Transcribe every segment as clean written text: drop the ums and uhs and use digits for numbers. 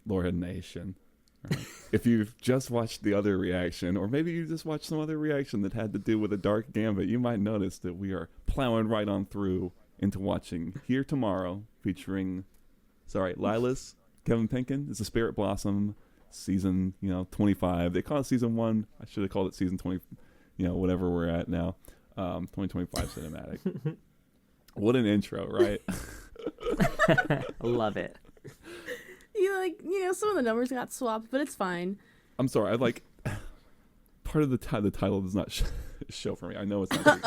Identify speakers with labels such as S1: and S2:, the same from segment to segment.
S1: Lorehead Nation. Right? If you've just watched the other reaction, or maybe you just watched some other reaction that had to do with a Dark Gambit, you might notice that we are plowing right on through into watching Here Tomorrow, featuring, Lilas, Kevin Penkin. It's a Spirit Blossom season, 25. They call it season 1. I should have called it season 20, whatever we're at now. 2025 cinematic. What an intro, right?
S2: I love it.
S3: Some of the numbers got swapped, but it's fine.
S1: I'm sorry. I like part of the title does not show for me. I know it's not.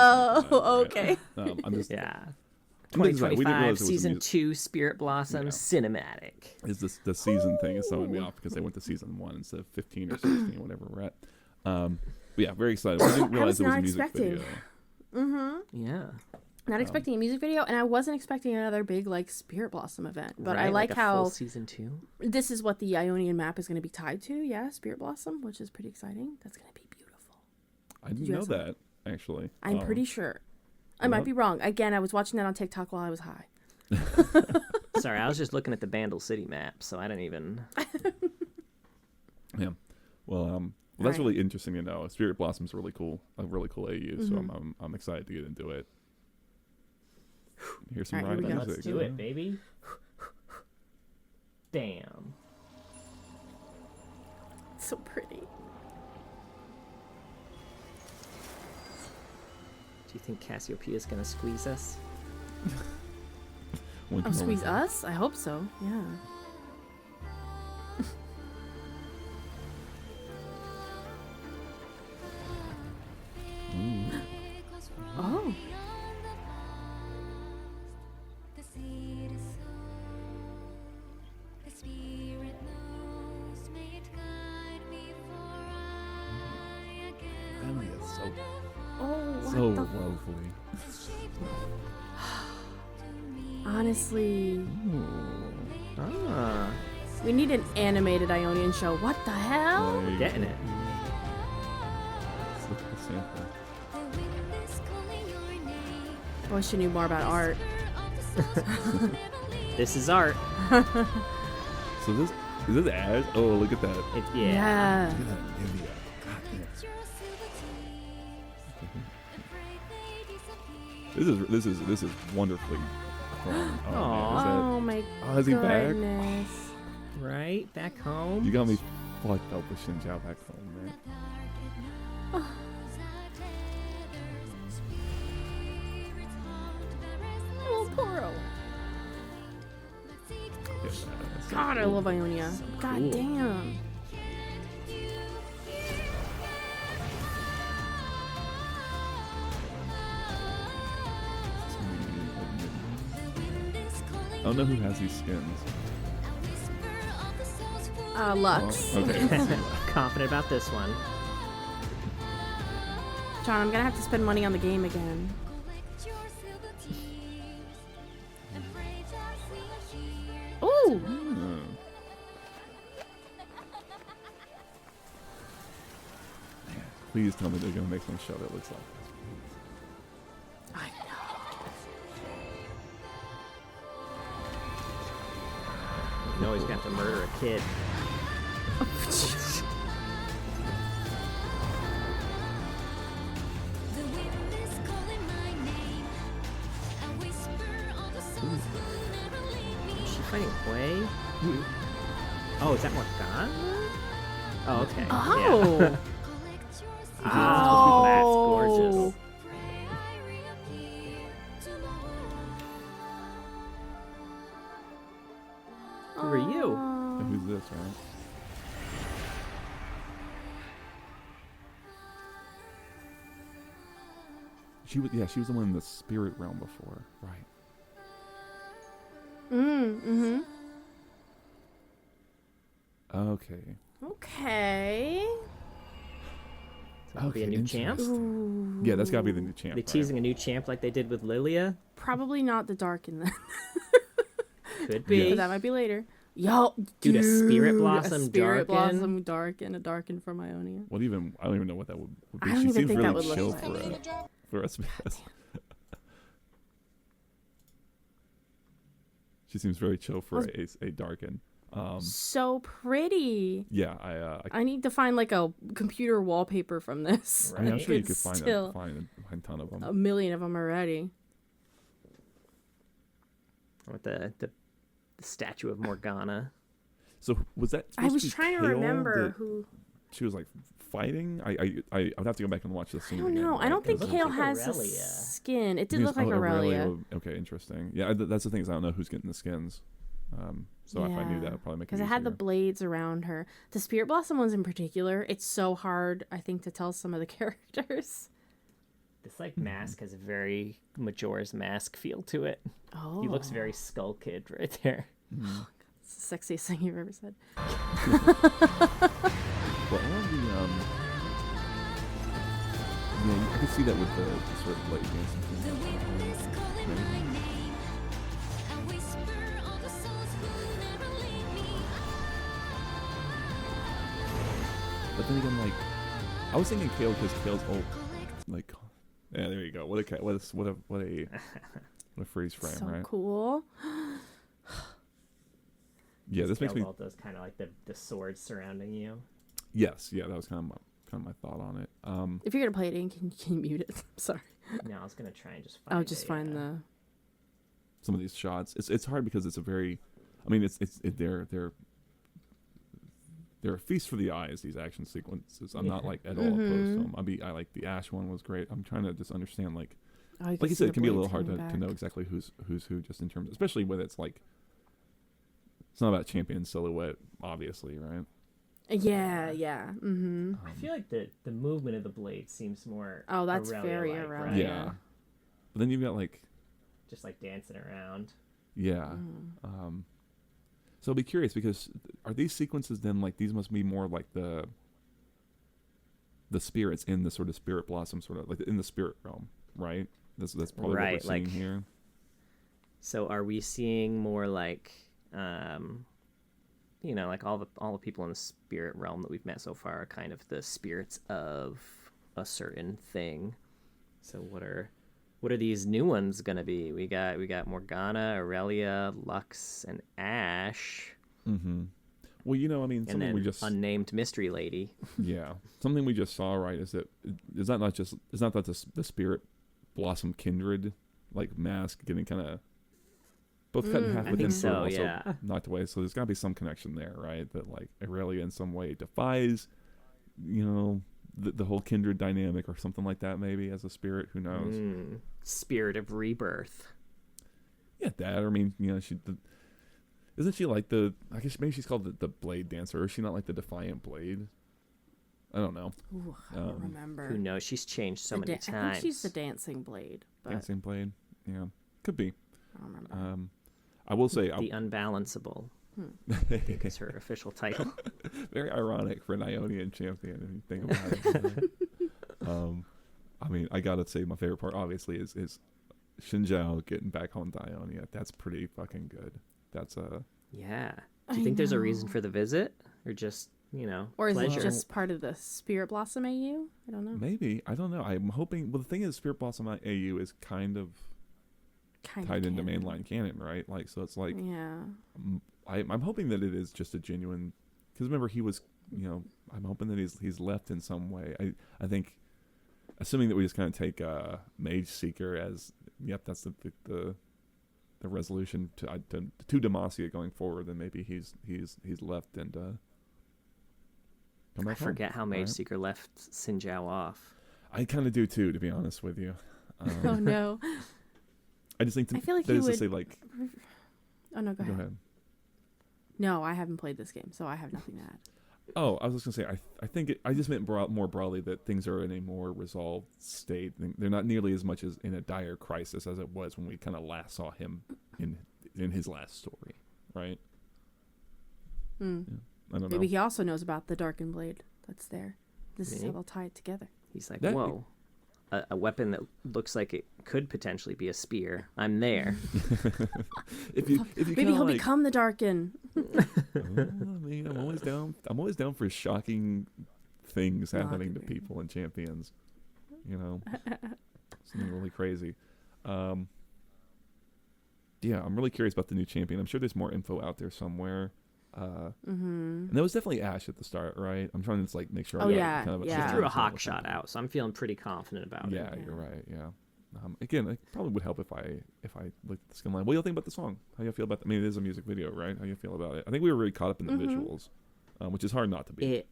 S3: Okay.
S1: I'm just
S2: 2025 season 2 Spirit Blossom cinematic.
S1: Is this the season thing is throwing me off because they went to season 1 instead of 15 or 16, whatever we're at. But yeah, very excited. I didn't realize it was a music video.
S2: Yeah.
S3: Not expecting a music video, and I wasn't expecting another big Spirit Blossom event. But
S2: right,
S3: I like how
S2: full season 2.
S3: This is what the Ionian map is going to be tied to. Yeah, Spirit Blossom, which is pretty exciting. That's going to be beautiful.
S1: I didn't know that actually.
S3: I'm pretty sure. I might be wrong. Again, I was watching that on TikTok while I was high.
S2: Sorry, I was just looking at the Bandle City map, so I didn't even.
S1: Yeah. Well, that's really interesting to know. Spirit Blossom's really cool. A really cool AU. So I'm excited to get into it. Here's some ride music.
S2: Let's do it, baby. Damn.
S3: So pretty.
S2: Do you think Cassiopeia is gonna squeeze us?
S3: Squeeze us? I hope so. Yeah. Oh.
S1: So lovely.
S3: Honestly. We need an animated Ionian show. What the hell?
S2: We're getting it.
S1: Let's look at the sample.
S3: I wish you knew more about art.
S2: This is art.
S1: So is this ads? Oh, look at that.
S3: Yeah.
S1: Look at that Nivea. This is wonderfully fun.
S3: Oh my
S1: is he back?
S3: goodness.
S2: Right? Back home?
S1: You got me fucked up with Shinjiao back home, man.
S3: Oh, Poro. God, I love Ionia. God damn.
S1: I don't know who has these skins.
S3: Lux.
S1: Oh, okay.
S2: Confident about this one.
S3: John, I'm gonna have to spend money on the game again. Ooh!
S1: Please tell me they're gonna make some show that looks like this.
S3: I know.
S2: You know he's got to murder a kid. Is she fighting Hwei? Oh, is that Morgana? Oh, okay.
S3: Oh!
S2: Yeah. Oh, that's gorgeous. Who are you?
S1: And who's this, right? She was the one in the spirit realm before, right?
S3: Mm-hmm.
S1: Okay.
S3: Okay.
S2: Be a new champ?
S3: Ooh.
S1: Yeah, that's gotta be the new champ.
S2: They teasing a new champ like they did with Lilia?
S3: Probably not the dark in that.
S2: Could be.
S3: But that might be later. Yo,
S2: Dude, a Spirit Blossom
S3: a Spirit
S2: Darken?
S3: Blossom Darken, a Darken from Ionia.
S1: I don't even know what that would be.
S3: I don't
S1: She
S3: even
S1: seems
S3: think that
S1: really
S3: would
S1: chill
S3: look like.
S1: for SBS. She seems very chill for a Darken.
S3: So pretty.
S1: Yeah,
S3: I need to find like a computer wallpaper from this.
S1: I mean, I'm sure you
S3: It's
S1: could find
S3: still
S1: find a ton of them.
S3: a million of them already.
S2: With the statue of Morgana.
S1: So was that?
S3: I
S1: supposed
S3: was
S1: to be
S3: trying to
S1: Kale
S3: remember
S1: that
S3: who.
S1: she was like fighting. I would have to go back and watch the
S3: I
S1: scene.
S3: don't
S1: again,
S3: know.
S1: right?
S3: I don't think
S2: looks
S3: Kale
S2: like
S3: has the
S2: Aurelia.
S3: skin. It did
S1: Who's-
S3: look like Aurelia.
S1: Okay, interesting. Yeah, that's the thing is I don't know who's getting the skins. So if I knew that, I'd probably make it
S3: because it had the
S1: easier.
S3: blades around her. The Spirit Blossom ones in particular, it's so hard, I think, to tell some of the characters.
S2: This like mask has a very Majora's Mask feel to it.
S3: Oh,
S2: He looks very Skull Kid right there.
S3: It's the sexiest thing you've ever said.
S1: But all of the yeah, I can see that with the sort of light dancing thing. Maybe. But then again, like, I was thinking Kale because Kale's old. Like, yeah, there you go. What a freeze frame,
S3: So
S1: right?
S3: cool.
S1: Yeah, this makes me.
S2: All those kind of like the swords surrounding you.
S1: Yes, yeah, that was kind of my thought on it.
S3: If you're gonna play it in, can you mute it? Sorry.
S2: No, I was gonna try and just find.
S3: Oh, just find the.
S1: Some of these shots, it's hard because it's a very, I mean, they're a feast for the eyes. These action sequences, I'm not like at all opposed to them. I like the Ash one was great. I'm trying to just understand like
S3: Oh,
S1: you said, it can be a little hard to know exactly who's who, just in terms, especially when it's like, it's not about champion silhouette, obviously, right?
S3: Yeah. Mm-hmm.
S2: I feel like the movement of the blade seems more.
S3: Oh, that's very
S2: Aurelia-like,
S3: Aurelia.
S2: right?
S1: Yeah. But then you've got like,
S2: Just like dancing around.
S1: yeah. So I'll be curious because are these sequences then like these must be more like the spirits in the sort of spirit blossom sort of like in the spirit realm, right? That's probably
S2: Right,
S1: what we're seeing
S2: like-
S1: here.
S2: So are we seeing more like, like all the people in the spirit realm that we've met so far are kind of the spirits of a certain thing. So what are these new ones gonna be? We got Morgana, Aurelia, Lux, and Ash,
S1: Mm-hmm. Well, I mean,
S2: and
S1: something
S2: then
S1: we just
S2: unnamed mystery lady.
S1: yeah, something we just saw, right? Is that the spirit blossom kindred like mask getting kind of both cut in half,
S2: I
S1: but then
S2: think
S1: sort of
S2: so,
S1: also
S2: yeah.
S1: knocked away. So there's got to be some connection there, right? That like Aurelia in some way defies, the whole kindred dynamic or something like that, maybe as a spirit. Who knows?
S2: Spirit of rebirth.
S1: Yeah, that. I mean, isn't she like the? I guess maybe she's called the blade dancer. Or is she not like the defiant blade? I don't know.
S3: Ooh, I don't remember.
S2: Who knows? She's changed so many
S3: I
S2: times.
S3: think she's the dancing blade, but
S1: Dancing blade. Yeah, could be.
S3: I don't remember.
S1: I will say,
S2: The unbalanceable is her official title.
S1: very ironic for an Ionian champion if you think about it. I mean, I gotta say, my favorite part obviously is Xinjiao getting back home to Ionia. That's pretty fucking good. That's
S2: Yeah. Do you think there's a reason
S3: know.
S2: for the visit, or just
S3: Or is
S2: pleasure?
S3: it just part of the Spirit Blossom AU? I don't know.
S1: maybe, I don't know. I'm hoping. Well, the thing is, Spirit Blossom AU is kind of
S3: Kind
S1: tied
S3: of
S1: into
S3: canon.
S1: mainline canon, right? Like, so it's like
S3: Yeah.
S1: I'm hoping that it is just a genuine. Because remember, he was. I'm hoping that he's left in some way. I think, assuming that we just kind of take Mage Seeker as yep, that's the resolution to Demacia going forward, then maybe he's left and come
S2: I
S1: back home,
S2: forget how Mage
S1: right?
S2: Seeker left Xinjiao off.
S1: I kind of do too, to be honest with you.
S3: Oh no.
S1: I just think
S3: I feel like
S1: that
S3: he
S1: is to
S3: would-
S1: say like
S3: Oh no, go
S1: go
S3: ahead.
S1: ahead.
S3: No, I haven't played this game, so I have nothing to add.
S1: Oh, I was just gonna say I think I just meant more broadly that things are in a more resolved state. They're not nearly as much as in a dire crisis as it was when we kind of last saw him in his last story, right? Yeah. I don't
S3: Maybe
S1: know.
S3: he also knows about the Darkened Blade that's there. This is how
S2: Maybe.
S3: they'll tie it together.
S2: He's like,
S1: That-
S2: whoa, a weapon that looks like it could potentially be a spear. I'm there.
S1: If you
S3: Maybe
S1: kinda
S3: he'll
S1: like,
S3: become the Darken.
S1: I mean, I'm always down. I'm always down for shocking things
S3: No, I
S1: happening
S3: can
S1: to
S3: agree.
S1: people and champions. Something really crazy. Yeah, I'm really curious about the new champion. I'm sure there's more info out there somewhere. And that was definitely Ash at the start, right? I'm trying to just like make sure.
S3: Oh,
S1: I got
S3: yeah,
S1: kind of
S3: yeah.
S2: She threw a
S1: sense of
S2: hawk
S1: what
S2: shot
S1: happened.
S2: out, so I'm feeling pretty confident about
S1: Yeah,
S2: it.
S1: you're right. Yeah. Again, it probably would help if I looked at the skin line. What do you think about the song? How do you feel about? I mean, it is a music video, right? How do you feel about it? I think we were really caught up in the visuals, which is hard not to be.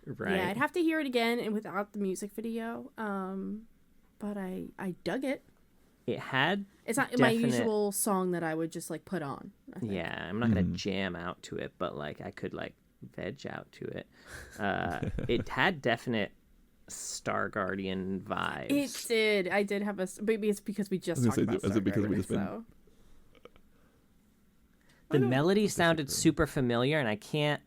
S2: Right.
S3: Yeah, I'd have to hear it again and without the music video. But I dug it.
S2: It had
S3: It's not my usual song that I would just like put on. I think.
S2: Yeah, I'm not gonna jam out to it, but like I could like veg out to it. It had definite Star Guardian vibes.
S3: It did. I did have maybe it's because we just talked about
S1: is it because we
S3: Stargate,
S1: just been?
S3: so.
S2: The melody sounded super familiar, and I can't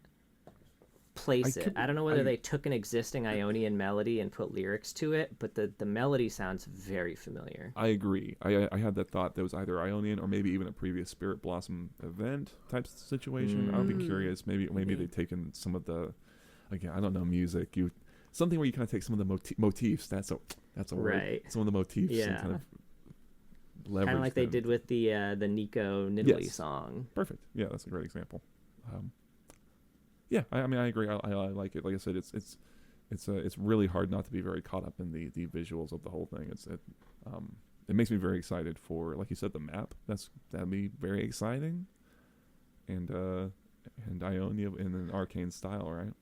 S2: place it. I don't know whether they took an existing Ionian melody and put lyrics to it, but the melody sounds very familiar.
S1: I agree. I had that thought that was either Ionian or maybe even a previous Spirit Blossom event type situation. I'll be curious. Maybe they've taken some of the, again, I don't know, music. Something where you kind of take some of the motifs. That's a word.
S2: Right.
S1: Some of the motifs and kind of leverage
S2: Kind of like they did with the Nico Nidalee song.
S1: Perfect. Yeah, that's a great example. Yeah, I mean, I agree. I like it. Like I said, it's really hard not to be very caught up in the visuals of the whole thing. It makes me very excited for, like you said, the map. That'd be very exciting, and Ionia in an arcane style, right?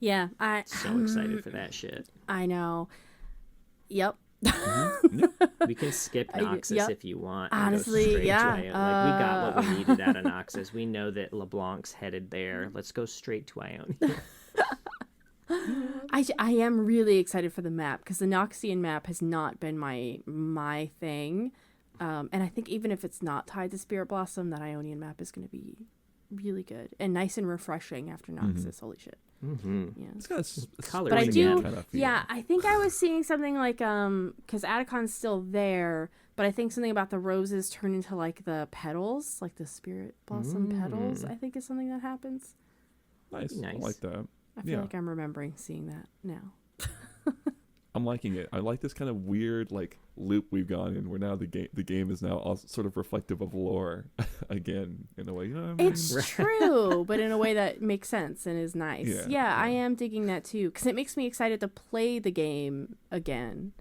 S3: Yeah,
S2: So excited for that shit.
S3: I know. Yep.
S2: We can skip Noxus if you want. And
S3: honestly,
S2: go straight
S3: yeah.
S2: to Ion. Like we got what we needed out of Noxus. We know that LeBlanc's headed there. Let's go straight to Ionia.
S3: I am really excited for the map because the Noxian map has not been my thing, and I think even if it's not tied to Spirit Blossom, that Ionian map is going to be really good and nice and refreshing after Noxus. Holy shit! Yeah.
S1: It's got
S2: Colors
S3: But I do,
S2: again.
S3: yeah. I think I was seeing something like because Atacon's still there, but I think something about the roses turn into like the petals, like the Spirit Blossom petals. I think is something that happens.
S1: Nice. I like that.
S3: I feel like I'm remembering seeing that now.
S1: I'm liking it. I like this kind of weird like loop we've gone in, where now the game is now also sort of reflective of lore again in a way. You know what I mean?
S3: It's true, but in a way that makes sense and is nice. Yeah, I am digging that too because it makes me excited to play the game again.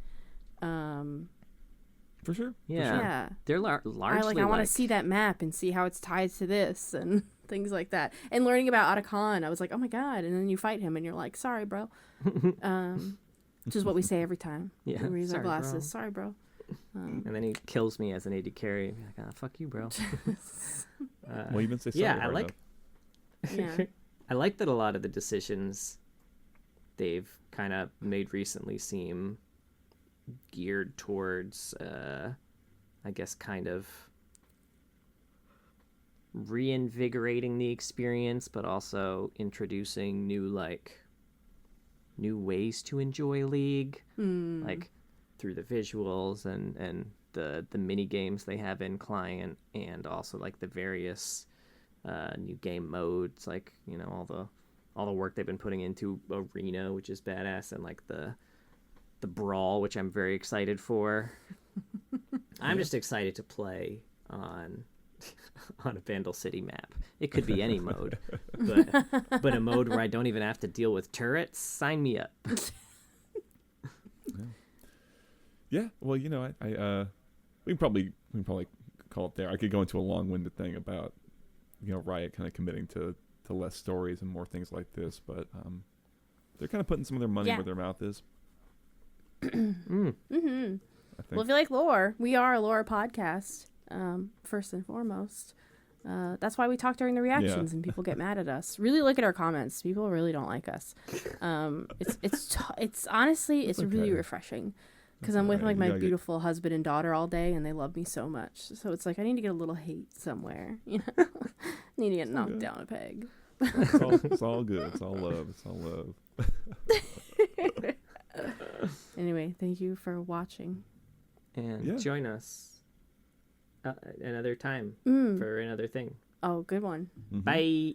S1: For sure.
S2: Yeah. They're largely
S3: I want to see that map and see how it's tied to this and things like that. And learning about Atakan, I was like, oh my god! And then you fight him, and you're like, sorry, bro. Which is what we say every time.
S2: Yeah,
S3: we raise our
S2: sorry,
S3: glasses.
S2: bro.
S3: Sorry, bro.
S2: And then he kills me as an AD carry. Like, fuck you, bro.
S1: Well, you didn't say sorry.
S2: Yeah, I like.
S3: Yeah.
S2: I like that a lot of the decisions they've kind of made recently seem geared towards, I guess, kind of reinvigorating the experience, but also introducing new ways to enjoy League, like through the visuals and the mini games they have in client, and also like the various new game modes, like, you know, all the work they've been putting into Arena, which is badass, and like the Brawl, which I'm very excited for. I'm just excited to play on a Vandal City map. It could be any mode, but a mode where I don't even have to deal with turrets. Sign me up.
S1: Yeah. Well, you know, we can probably call it there. I could go into a long-winded thing about, you know, Riot kind of committing to less stories and more things like this, but they're kind of putting some of their money where their mouth is. I think.
S3: Well, if you like lore, we are a lore podcast. First and foremost, that's why we talk during the reactions and people get mad at us. Really look at our comments. People really don't like us. It's honestly it's really refreshing because I'm with like my beautiful husband and daughter all day and they love me so much. So it's like I need to get a little hate somewhere. You know, need to get knocked down a peg.
S1: It's all good. It's all love. It's all love.
S3: Anyway, thank you for watching.
S2: And join us another time for another thing.
S3: Oh, good one.
S2: Bye.